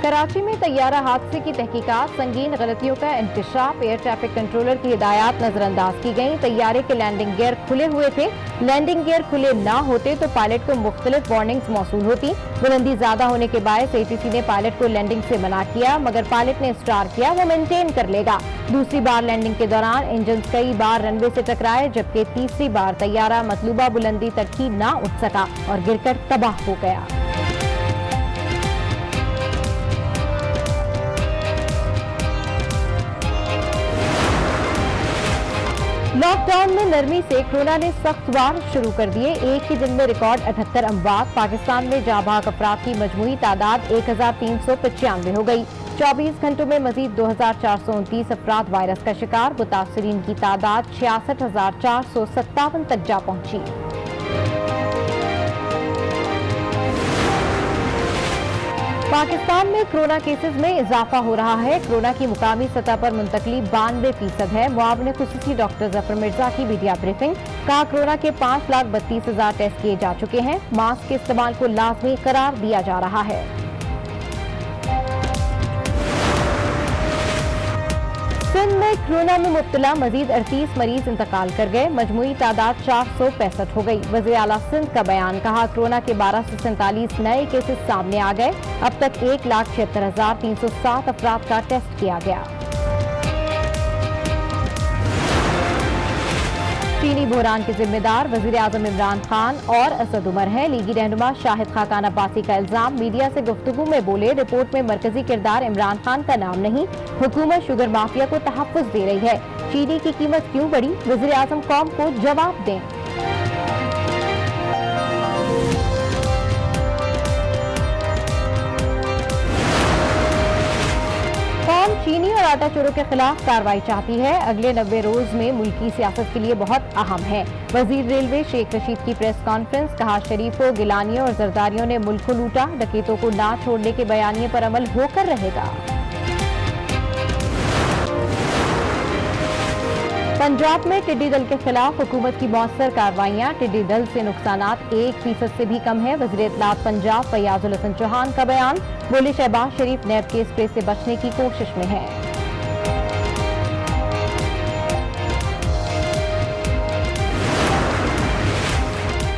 कराची में तैयारा हादसे की तहकीकात, संगीन गलतियों का इंकशाफ, एयर ट्रैफिक कंट्रोलर की हिदायत नजरअंदाज की गई। तैयारे के लैंडिंग गियर खुले हुए थे, लैंडिंग गियर खुले ना होते तो पायलट को मुख्तलिफ वार्निंग्स मौसूल होती। बुलंदी ज्यादा होने के बायस एटीसी ने पायलट को लैंडिंग से मना किया, मगर पायलट ने स्टार किया वो मेंटेन कर लेगा। दूसरी बार लैंडिंग के दौरान इंजन कई बार रनवे से टकराए, जबकि तीसरी बार तैयारा मतलूबा बुलंदी तक ही ना उठ सका और गिरकर तबाह हो गया। लॉकडाउन में नरमी से कोरोना ने सख्त वार शुरू कर दिए। एक ही दिन में रिकॉर्ड 78 अमवात। पाकिस्तान में जाबाक अफराद की मजमूई तादाद 1395 हो गई। 24 घंटों में मजीद 2429 अफराद वायरस का शिकार। मुतासरीन की तादाद 66,457 तक जा पहुंची। पाकिस्तान में कोरोना केसेस में इजाफा हो रहा है। कोरोना की मुकामी सतह पर मुंतकली 92% है। मुआविन खुसूसी डॉक्टर जफर मिर्जा की मीडिया ब्रीफिंग। कहा कोरोना के 5,32,000 टेस्ट किए जा चुके हैं। मास्क के इस्तेमाल को लाजमी करार दिया जा रहा है। सिंध में कोरोना में मुब्तला मजीद 38 मरीज इंतकाल कर गए। मजमूई तादाद 465 हो गई। वज़ीर आला सिंध का बयान। कहा कोरोना के 1247 नए केसेस सामने आ गए। अब तक 1,76,307 अफराद का टेस्ट किया गया। चीनी बहरान के जिम्मेदार वजीर आजम इमरान खान और असद उमर हैं। लीगी रहनुमा शाहिद खाकान अब्बासी का इल्जाम। मीडिया से गुफ्तगू में बोले रिपोर्ट में मरकजी किरदार इमरान खान का नाम नहीं। हुकूमत शुगर माफिया को तहफ्फुज दे रही है। चीनी की कीमत क्यों बढ़ी? वजीर आजम कौम को जवाब दें। कौम चीनी और आटा चोरों के खिलाफ कार्रवाई चाहती है। अगले 90 रोज में मुल्की सियासत के लिए बहुत अहम है। वजीर रेलवे शेख रशीद की प्रेस कॉन्फ्रेंस। कहा शरीफों, गिलानियों और जरदारियों ने मुल्क को लूटा। डकैतों को ना छोड़ने के बयानिए पर अमल होकर रहेगा। पंजाब में टिड्डी दल के खिलाफ हुकूमत की मौसर कार्रवाइयां। टिड्डी दल से नुकसानात 1% से भी कम है। वज़ीर इत्तलात पंजाब फैयाजुल हसन चौहान का बयान। बोले शहबाज शरीफ नैब के स्प्रे से बचने की कोशिश में है।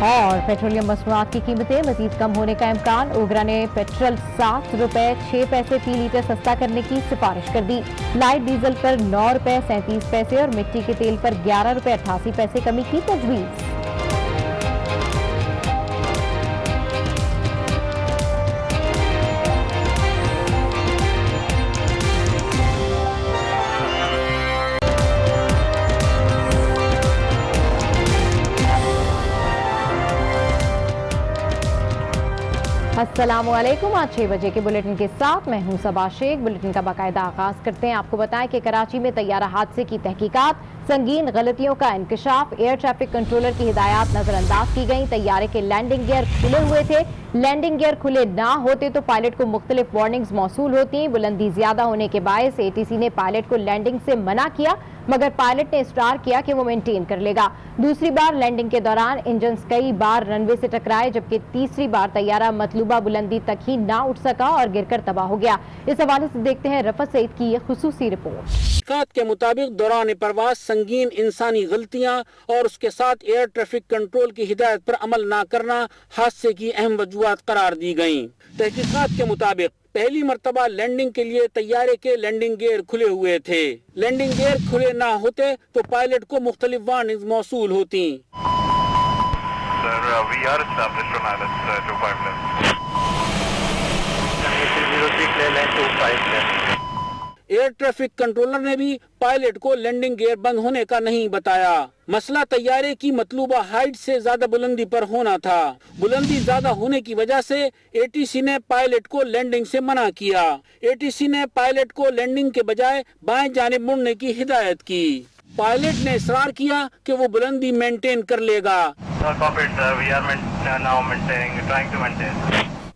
और पेट्रोलियम मसनूआत की कीमतें मजीद कम होने का इम्कान। ओगरा ने पेट्रोल 7 रुपए 6 पैसे फी लीटर सस्ता करने की सिफारिश कर दी। लाइट डीजल पर 9 रुपए 37 पैसे और मिट्टी के तेल पर 11 रुपए 88 पैसे कमी की तजवीज। अस्सलामुअलैकुम। आज 6 बजे के बुलेटिन के साथ मैं हूं सबा शेख। बुलेटिन का बाकायदा आगाज करते हैं। आपको बताएं कि कराची में तैयारा हादसे की तहकीकात, संगीन गलतियों का इंकशाफ, एयर ट्रैफिक कंट्रोलर की हिदायत नजरअंदाज की गई। तैयारे के लैंडिंग गियर खुले हुए थे, लैंडिंग गियर खुले ना होते तो पायलट को मुख्तलिफ वार्निंग्स मौसूल होती। बुलंदी ज्यादा होने के बायस एटीसी ने पायलट को लैंडिंग से मना किया, मगर पायलट ने स्टार किया कि वो मेंटेन कर लेगा। दूसरी बार लैंडिंग के दौरान इंजन कई बार रनवे से टकराए, जबकि तीसरी बार तैयारा मतलूबा बुलंदी तक ही ना उठ सका और गिरकर तबाह हो गया। इस हवाले से देखते हैं रफत सईद की ये खुसूसी रिपोर्ट। के मुताबिक दौरान परवाज संगीन इंसानी गलतियां और उसके साथ एयर ट्रैफिक कंट्रोल की हिदायत पर अमल न करना हादसे की अहम वजूहात करार दी गयी। तहकीकात के मुताबिक पहली मर्तबा लैंडिंग के लिए तैयारे के लैंडिंग गियर खुले हुए थे। लैंडिंग गियर खुले ना होते तो पायलट को मुख्तलिफ वार्निंग्स मौसूल होती। एयर ट्रैफिक कंट्रोलर ने भी पायलट को लैंडिंग गियर बंद होने का नहीं बताया। मसला तैयारे की मतलूबा हाइट से ज्यादा बुलंदी पर होना था। बुलंदी ज्यादा होने की वजह से एटीसी ने पायलट को लैंडिंग से मना किया। एटीसी ने पायलट को लैंडिंग के बजाय बाएं जानिब मुड़ने की हिदायत की। पायलट ने इसरार किया कि वो बुलंदी मेंटेन कर लेगा।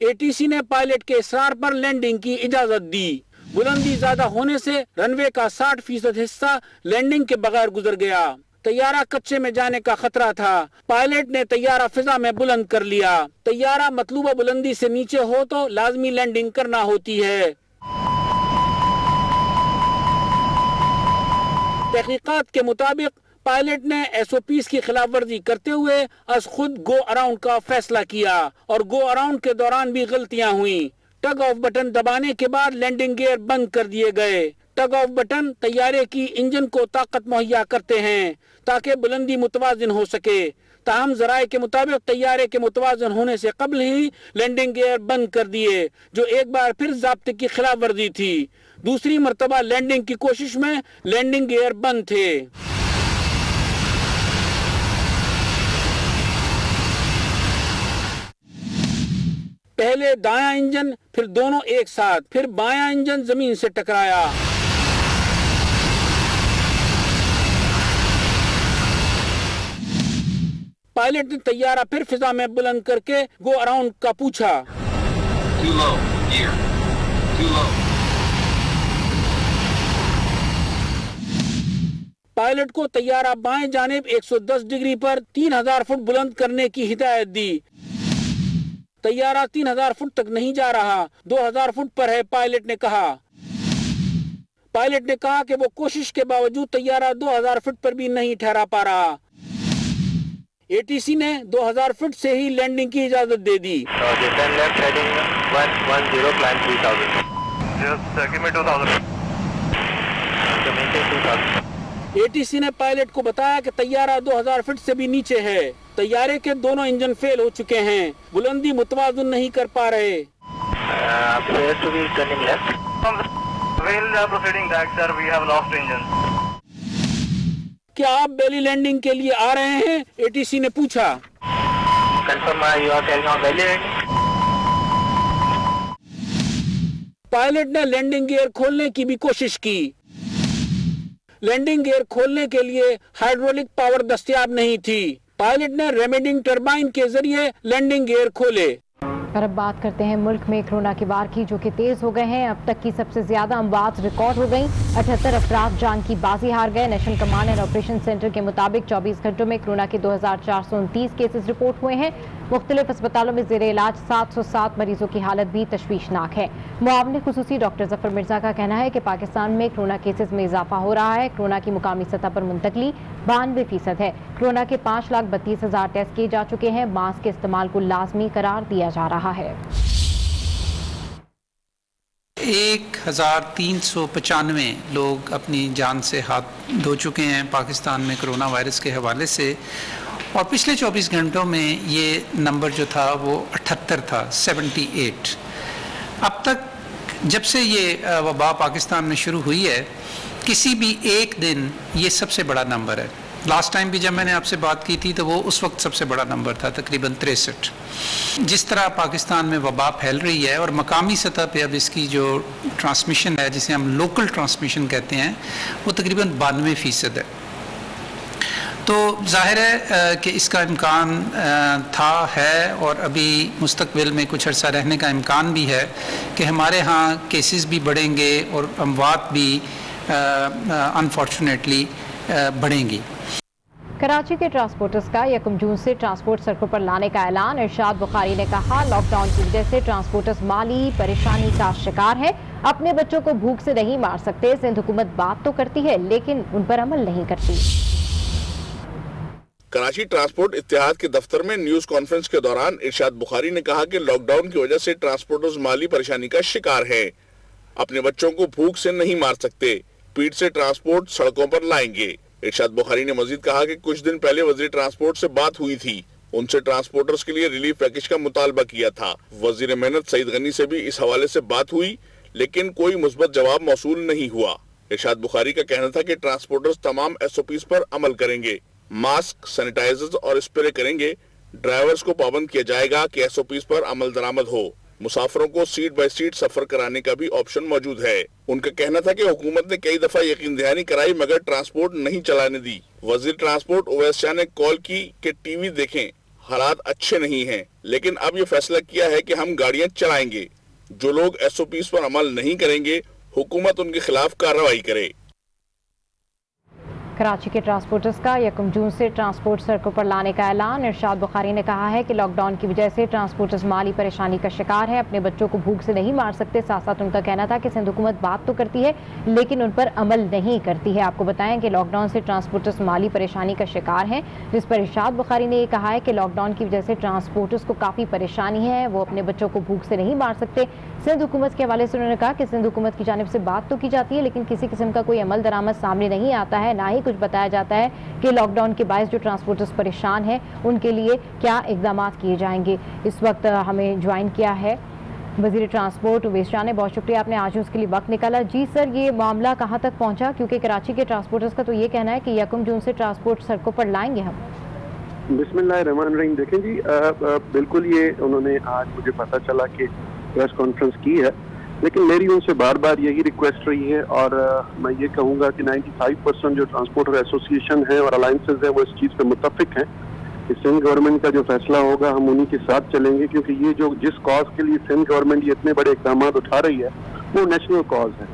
एटीसी ने पायलट के इसरार पर लैंडिंग की इजाजत दी। बुलंदी ज्यादा होने से रनवे का 60% हिस्सा लैंडिंग के बगैर गुजर गया। طیارہ کچے میں جانے کا خطرہ تھا. پائلٹ نے طیارہ فضا میں بلند کر لیا. طیارہ مطلوبہ بلندی سے نیچے ہو تو لازمی لینڈنگ کرنا ہوتی ہے. تحقیقات کے مطابق پائلٹ نے ایس او پیز کی خلاف ورزی کرتے ہوئے از خود گو اراؤنڈ کا فیصلہ کیا اور گو اراؤنڈ کے دوران بھی غلطیاں ہوئیں. ٹگ آف بٹن دبانے کے بعد لینڈنگ گیئر بند کر دیے گئے. ٹگ آف بٹن طیارے کی انجن کو طاقت مہیا کرتے ہیں تاکہ بلندی متوازن ہو سکے. تاہم ذرائع کے مطابق طیارے کے متوازن ہونے سے قبل ہی لینڈنگ گیئر بند کر دیے جو ایک بار پھر ضابطے کی خلاف ورزی تھی. دوسری مرتبہ لینڈنگ کی کوشش میں لینڈنگ گیئر بند تھے. پہلے دایاں انجن پھر دونوں ایک ساتھ پھر بایاں انجن زمین سے ٹکرایا. پائلٹ نے طیارہ پھر فضا میں بلند کر کے گو اراؤنڈ کا پوچھا. Too low, gear. Too low. Pilot کو طیارہ بائیں جانب 110 ڈگری پر 3000 فٹ بلند کرنے کی ہدایت دی. طیارہ 3000 فٹ تک نہیں جا رہا, 2000 فٹ پر ہے, پائلٹ نے کہا. پائلٹ نے کہا کہ وہ کوشش کے باوجود طیارہ 2000 فٹ پر بھی نہیں ٹھہرا پا رہا. اے ٹی سی نے 2000 فٹ سے ہی لینڈنگ کی اجازت دے دی. Descend left heading 110, climb 3000. Just give me 2000. Maintain 2000. A T C نے پائلٹ کو بتایا کہ طیارہ 2000 فٹ سے بھی نیچے ہے. طیارے کے دونوں انجن فیل ہو چکے ہیں, بلندی متوازن نہیں کر پا رہے. Appears to be turning left. While proceeding back, sir, we have lost engine. کیا آپ بیلی لینڈنگ کے لیے آ رہے ہیں, اے ٹی سی نے پوچھا. Confirm you are carrying on belly landing. Pilot نے لینڈنگ گیئر کھولنے کی بھی کوشش کی. لینڈنگ گیئر کھولنے کے لیے ہائیڈرولک پاور دستیاب نہیں تھی. پائلٹ نے ریمیڈنگ ٹربائن کے ذریعے لینڈنگ گیئر کھولے. اور اب بات کرتے ہیں ملک میں کرونا کی وار کی, جو کہ تیز ہو گئے ہیں. اب تک کی سب سے زیادہ اموات ریکارڈ ہو گئیں. 78 افراد جان کی بازی ہار گئے. National command and operation centre کے مطابق 24 گھنٹوں میں کرونا کے 2429 کیسز رپورٹ ہوئے ہیں. مختلف اسپتالوں میں زیر علاج 707 مریضوں کی حالت بھی تشویشناک ہے. معاون خصوصی ڈاکٹر ظفر مرزا کا کہنا ہے کہ پاکستان میں کرونا کیسز میں اضافہ ہو رہا ہے. کرونا کی مقامی سطح پر منتقلی 92% ہے. کرونا کے 5,32,000 ٹیسٹ کیے جا چکے ہیں. ماسک کے استعمال کو لازمی قرار دیا جا رہا ہے. 1395 لوگ اپنی جان سے ہاتھ دھو چکے ہیں پاکستان میں کرونا وائرس کے حوالے سے, اور پچھلے 24 گھنٹوں میں یہ نمبر جو تھا وہ 78 تھا, 78. اب تک جب سے یہ وبا پاکستان میں شروع ہوئی ہے, کسی بھی ایک دن یہ سب سے بڑا نمبر ہے. لاسٹ ٹائم بھی جب میں نے آپ سے بات کی تھی تو وہ اس وقت سب سے بڑا نمبر تھا, تقریباً 63. جس طرح پاکستان میں وبا پھیل رہی ہے اور مقامی سطح پہ اب اس کی جو ٹرانسمیشن ہے, جسے ہم لوکل ٹرانسمیشن کہتے ہیں, وہ تقریباً 92% ہے. تو ظاہر ہے کہ اس کا امکان تھا, ہے, اور ابھی مستقبل میں کچھ عرصہ رہنے کا امکان بھی ہے کہ ہمارے ہاں کیسز بھی بڑھیں گے اور اموات بھی انفارچونیٹلی بڑھیں گی. کراچی کے ٹرانسپورٹرز کا 1 جون سے ٹرانسپورٹ سڑکوں پر لانے کا اعلان. ارشاد بخاری نے کہا, لاک ڈاؤن کی وجہ سے ٹرانسپورٹرز مالی پریشانی کا شکار ہے. اپنے بچوں کو بھوک سے نہیں مار سکتے. سندھ حکومت بات تو کرتی ہے لیکن ان پر عمل نہیں کرتی. کراچی ٹرانسپورٹ اتحاد کے دفتر میں نیوز کانفرنس کے دوران ارشاد بخاری نے کہا کہ لاک ڈاؤن کی وجہ سے ٹرانسپورٹرز مالی پریشانی کا شکار ہیں. اپنے بچوں کو بھوک سے نہیں مار سکتے. پیٹ سے ٹرانسپورٹ سڑکوں پر لائیں گے. ارشاد بخاری نے مزید کہا کہ کچھ دن پہلے وزیر ٹرانسپورٹ سے بات ہوئی تھی. ان سے ٹرانسپورٹرز کے لیے ریلیف پیکج کا مطالبہ کیا تھا. وزیر محنت سعید غنی سے بھی اس حوالے سے بات ہوئی لیکن کوئی مثبت جواب موصول نہیں ہوا. ارشاد بخاری کا کہنا تھا کہ ٹرانسپورٹرز تمام ایس او پیز پر عمل کریں گے. ماسک, سینیٹائزرز اور اسپرے کریں گے. ڈرائیورز کو پابند کیا جائے گا کہ ایس او پیز پر عمل درآمد ہو. مسافروں کو سیٹ بائی سیٹ سفر کرانے کا بھی آپشن موجود ہے. ان کا کہنا تھا کہ حکومت نے کئی دفعہ یقین دہانی کرائی مگر ٹرانسپورٹ نہیں چلانے دی. وزیر ٹرانسپورٹ اویس شاہ نے کال کی کہ ٹی وی دیکھیں, حالات اچھے نہیں ہیں, لیکن اب یہ فیصلہ کیا ہے کہ ہم گاڑیاں چلائیں گے. جو لوگ ایس او پیز پر عمل نہیں کریں گے حکومت ان کے خلاف کارروائی کرے. कराची के ट्रांसपोर्टर्स का 1 जून से ट्रांसपोर्ट सड़कों पर लाने का ऐलान। इरशाद बुखारी ने कहा है कि लॉकडाउन की वजह से ट्रांसपोर्टर्स माली परेशानी का शिकार है, अपने बच्चों को भूख से नहीं मार सकते। साथ साथ उनका कहना था कि सिंध हुकूमत बात तो करती है लेकिन उन पर अमल नहीं करती है। आपको बताएं कि लॉकडाउन से ट्रांसपोर्टर्स माली परेशानी का शिकार हैं, जिस पर इरशाद बुखारी ने ये कहा है कि लॉकडाउन की वजह से ट्रांसपोर्टर्स को काफ़ी परेशानी है, वो अपने बच्चों को भूख से नहीं मार सकते। सिंध हुकूमत के हवाले से उन्होंने कहा कि सिंध हुकूमत की जानिब से बात तो की जाती है लेकिन किसी किस्म का कोई अमल दरामद सामने नहीं आता है, ना ही कुछ बताया जाता है कि लॉकडाउन के बायस जो ट्रांसपोर्टर्स परेशान हैं उनके लिए क्या इक़दाम किए जाएंगे। इस वक्त हमें ज्वाइन किया है वज़ीर ट्रांसपोर्ट उवैस शाह ने। बहुत शुक्रिया, आपने आज उसके लिए वक्त निकाला। जी सर, ये मामला कहाँ तक पहुँचा? क्योंकि कराची के ट्रांसपोर्टर्स का तो ये कहना है कि 1 जून से ट्रांसपोर्ट सड़कों पर लाएंगे हम। बिस्मिल्लाहिर्रहमानिर्रहीम। देखें जी, बिल्कुल ये उन्होंने आज मुझे पता चला कि प्रेस कॉन्फ्रेंस की है, लेकिन मेरी उनसे बार बार यही रिक्वेस्ट रही है और मैं ये कहूँगा कि 95% जो ट्रांसपोर्टर एसोसिएशन है और अलायंसेज है वो इस चीज़ पे मुत्तफिक हैं कि सिंध गवर्नमेंट का जो फैसला होगा हम उन्हीं के साथ चलेंगे, क्योंकि ये जो जिस कॉज के लिए सिंध गवर्नमेंट ये इतने बड़े इक़दाम उठा रही है वो नेशनल कॉज है,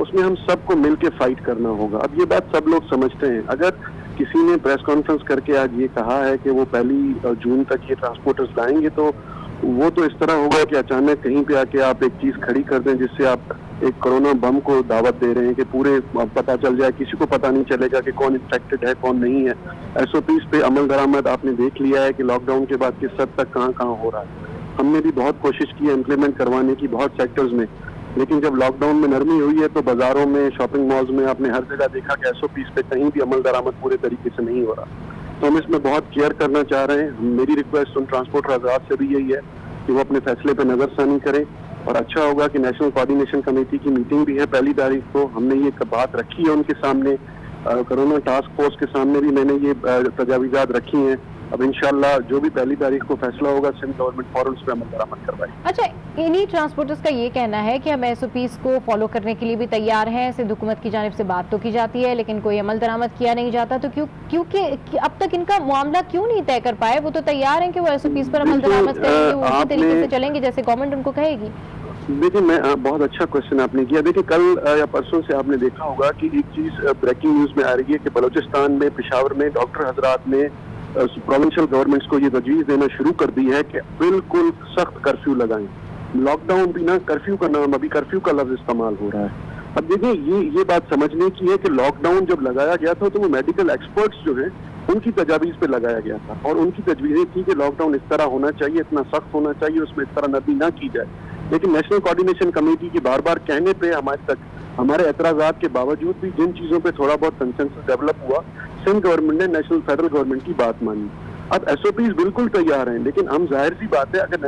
उसमें हम सबको मिल के फाइट करना होगा। अब ये बात सब लोग समझते हैं। अगर किसी ने प्रेस कॉन्फ्रेंस करके आज ये कहा है कि वो 1 जून तक ये ट्रांसपोर्टर्स लाएंगे, तो वो तो इस तरह होगा कि अचानक कहीं पे आके आप एक चीज खड़ी कर दें जिससे आप एक कोरोना बम को दावत दे रहे हैं कि पूरे पता चल जाए, किसी को पता नहीं चलेगा कि कौन इन्फेक्टेड है कौन नहीं है। एसओपीज पे अमल दरामद आपने देख लिया है कि लॉकडाउन के बाद किस हद तक कहाँ कहाँ हो रहा है। हमने भी बहुत कोशिश की है इम्प्लीमेंट करवाने की बहुत सेक्टर्स में, लेकिन जब लॉकडाउन में नरमी हुई है तो बाजारों में, शॉपिंग मॉल्स में आपने हर जगह देखा कि एसओपीज पे कहीं भी अमल दरामद पूरे तरीके से नहीं हो रहा। तो हम इसमें बहुत केयर करना चाह रहे हैं। मेरी रिक्वेस्ट उन ट्रांसपोर्टर हजरात से भी यही है कि वो अपने फैसले पर नजरसानी करें, और अच्छा होगा कि नेशनल कोऑर्डिनेशन कमेटी की मीटिंग भी है 1 तारीख को। हमने ये बात रखी है उनके सामने, कोरोना टास्क फोर्स के सामने भी मैंने ये तजावीज़ात रखी हैं। अब इंशाल्लाह जो भी 1 तारीख को फैसला होगा सिंध गवर्नमेंट फौरन पे अमल दरामद करवाएगी। अच्छा, इन्हीं ट्रांसपोर्टर्स का ये कहना है कि हम एसओपीज को फॉलो करने के लिए भी तैयार हैं, सिंध हुकूमत की जानिब से बात तो की जाती है लेकिन कोई अमल दरामद किया नहीं जाता, तो क्योंकि अब तक इनका मामला क्यों नहीं तय कर पाए? वो तो तैयार हैं कि वो एसओपीज पर अमल दरामद करेंगे, वो उसी तरीके से चलेंगे जैसे गवर्नमेंट उनको कहेगी। देखिए, मैं बहुत अच्छा क्वेश्चन आपने किया। देखिए, कल या परसों से आपने देखा होगा कि एक चीज ब्रेकिंग न्यूज में आ रही है कि बलूचिस्तान में, पेशावर में डॉक्टर हजरात ने प्रोविंशियल गवर्नमेंट्स को ये तजवीज़ देना शुरू कर दी है कि बिल्कुल सख्त कर्फ्यू लगाएं। लॉकडाउन भी ना, कर्फ्यू का नाम, अभी कर्फ्यू का लफ्ज इस्तेमाल हो रहा है। अब देखिए, ये बात समझने की है कि लॉकडाउन जब लगाया गया था तो वो मेडिकल एक्सपर्ट्स जो हैं उनकी तजावीज़ पे लगाया गया था, और उनकी तजवीज़ें थी कि लॉकडाउन इस तरह होना चाहिए, इतना सख्त होना चाहिए, उसमें इस तरह नरमी ना की जाए। लेकिन नेशनल कोऑर्डिनेशन कमेटी के बार बार कहने पे हमारे एतराज़ात के बावजूद भी जिन चीज़ों पे थोड़ा बहुत कंसेंसस डेवलप हुआ, सिंध गवर्नमेंट ने फेडरल गवर्नमेंट की बात मानी। अब एसओपीज बिल्कुल तैयार हैं, लेकिन हम जाहिर सी बात है अगर